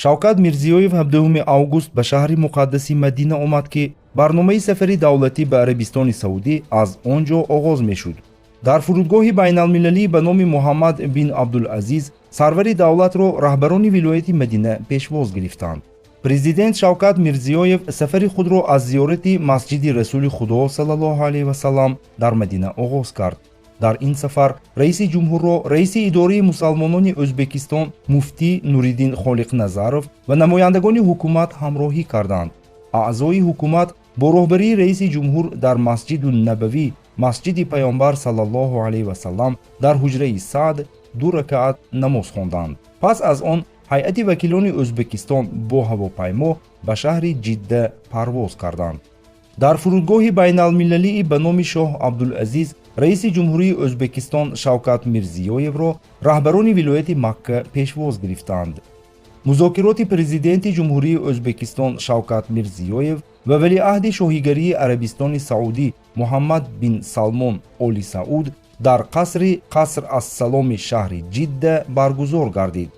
Шавкат Мирзиёев 17 август ба шаҳри муқаддаси Мадина омад ки барномаи сафари давлатӣ ба Арабистони Саудӣ аз он ҷо оғоз мешуд. дар фурудгоҳи байналмилалӣ ба номи Муҳаммад бин Абдулазиз сарвари давлатро раҳбарони вилояти Мадина пешвоз гирифтанд. Президент Шавкат Мирзиёев сафари худро аз зиёрати масҷиди Расули Худо саллаллоҳу алайҳи ва саллам дар Мадина оғоз кард. дар ин сафар раиси ҷумҳурро раиси идораи мусалмонони Ӯзбекистон муфтӣ Нуриддин Холиқназаров ва намояндагони ҳукумат ҳамроҳӣ карданд. аъзои ҳукумат бо роҳбарии раиси ҷумҳур дар Масҷиду Набавӣ, масҷиди паёмбар саллаллоҳу алайҳи ва саллам дар ҳуҷраи Саъд 2 ракаат намоз хонданд. пас аз он ҳайати вакилони Ӯзбекистон бо ҳавопаймо ба шаҳри Ҷидда парвоз карданд. дар фурудгоҳи байналмилалии ба номи Шоҳ Абдулазиз раиси ҷумҳурии Ӯзбекистон Шавкат Мирзиёевро раҳбарони вилояти Макка пешвоз гирифтанд. музокироти президенти ҷумҳурии Ӯзбекистон Шавкат Мирзиёев ва валиаҳди шоҳигарии Арабистони Саудӣ Муҳаммад бин Салмон Оли Сауд дар қасри Қаср ас-Саломи шаҳри Ҷидда баргузор гардид.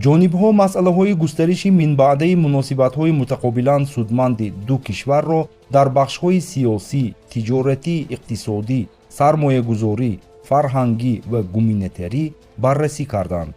ҷонибҳо масъалаҳои густариши минбаъдаи муносибатҳои мутақобилан судманди ду кишварро дар бахшҳои сиёсӣ, тиҷоратӣ, иқтисодӣ, сармоягузорӣ, фарҳангӣ ва гуманитарӣ баррасӣ карданд.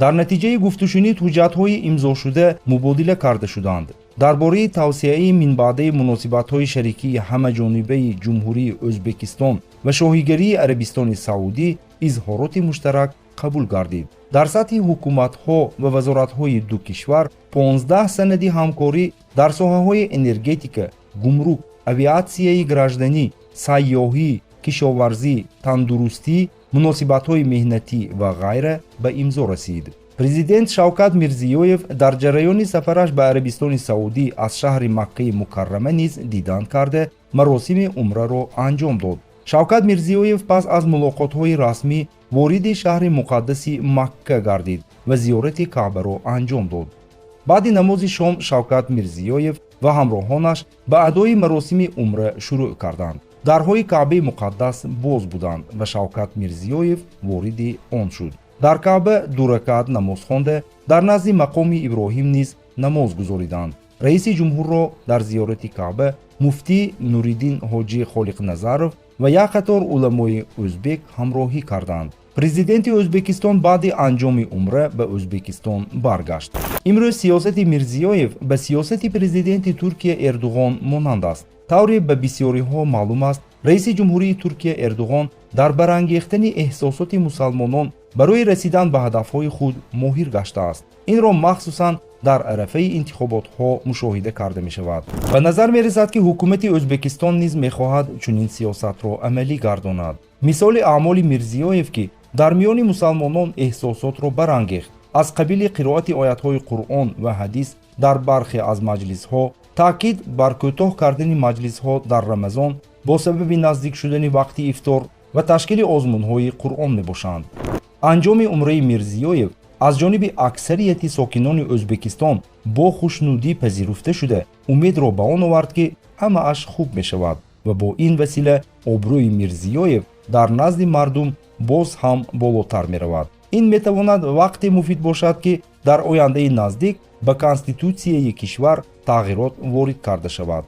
дар натиҷаи гуфтушунид ҳуҷҷатҳои имзошуда мубодила карда шуданд. дар бораи тавсеаи минбаъдаи муносибатҳои шарикии ҳамаҷонибаи ҷумҳурии Ӯзбекистон ва шоҳигарии Арабистони Саудӣ изҳороти муштарак қабул гардид. дар сатҳи ҳукуматҳо ва вазоратҳои ду кишвар 15 санади ҳамкорӣ дар соҳаҳои энергетика, гумрук, авиатсияи гражданӣ, сайёҳӣ, кишоварзӣ, тандурустӣ, муносибатҳои меҳнатӣ ва ғайра ба имзо расид. президент Шавкат Мирзиёев дар ҷараёни сафараш ба Арабистони Саудӣ аз шаҳри Маккаи Мукаррама низ дидан карда маросими умраро анҷом дод. Шавкат Мирзиёев пас аз мулоқотҳои расмӣ вориди шаҳри муқаддаси Макка гардид ва зиёрати Каъбаро анҷом дод. баъди намози шом Шавкат Мирзиёев ва ҳамроҳонаш ба адои маросими умра шурӯъ карданд. дарҳои Каъбаи муқаддас боз буданд ва Шавкат Мирзиёев вориди он шуд. дар Каъба 2 ракаат намоз хонда дар назди мақоми Иброҳим низ намоз гузориданд. раиси ҷумҳурро дар зиёрати Каъба муфтӣ Нуриддин ҳоҷӣ Холиқназаров ва як қатор уламои ӯзбек ҳамроҳӣ карданд. президенти Ӯзбекистон баъди анҷоми умра ба Ӯзбекистон баргашт. имрӯз сиёсати Мирзиёев ба сиёсати президенти Туркия Эрдуғон монанд аст. тавре ба бисёриҳо маълум аст, раиси ҷумҳурии Туркия Эрдуғон дар барангехтани эҳсосоти мусалмонон барои расидан ба ҳадафҳои худ моҳир гаштааст. инро махсусан дар арафаи интихоботҳо мушоҳида карда мешавад. ба назар мерасад ки ҳукумати Ӯзбекистон низ мехоҳад чунин сиёсатро амалӣ гардонад. мисоли аъмоли Мирзиёев ки дар миёни мусалмонон эҳсосотро барангехт, аз қабили қироати оятҳои Қуръон ва ҳадис дар бархе аз маҷлисҳо, таъкид бар кӯтоҳ кардани маҷлисҳо дар Рамазон бо сабаби наздик шудани вақти ифтор ва ташкили озмунҳои Қуръон мебошанд. анҷоми умраи Мирзиёев аз ҷониби аксарияти сокинони Ӯзбекистон бо хушнудӣ пазируфта шуда, умедро ба он овард ки ҳамааш хуб мешавад ва бо ин васила обрӯи Мирзиёев дар назди мардум боз ҳам болотар меравад. ин метавонад вақте муфид бошад ки дар ояндаи наздик ба конститутсияи кишвар тағйирот ворид карда шавад.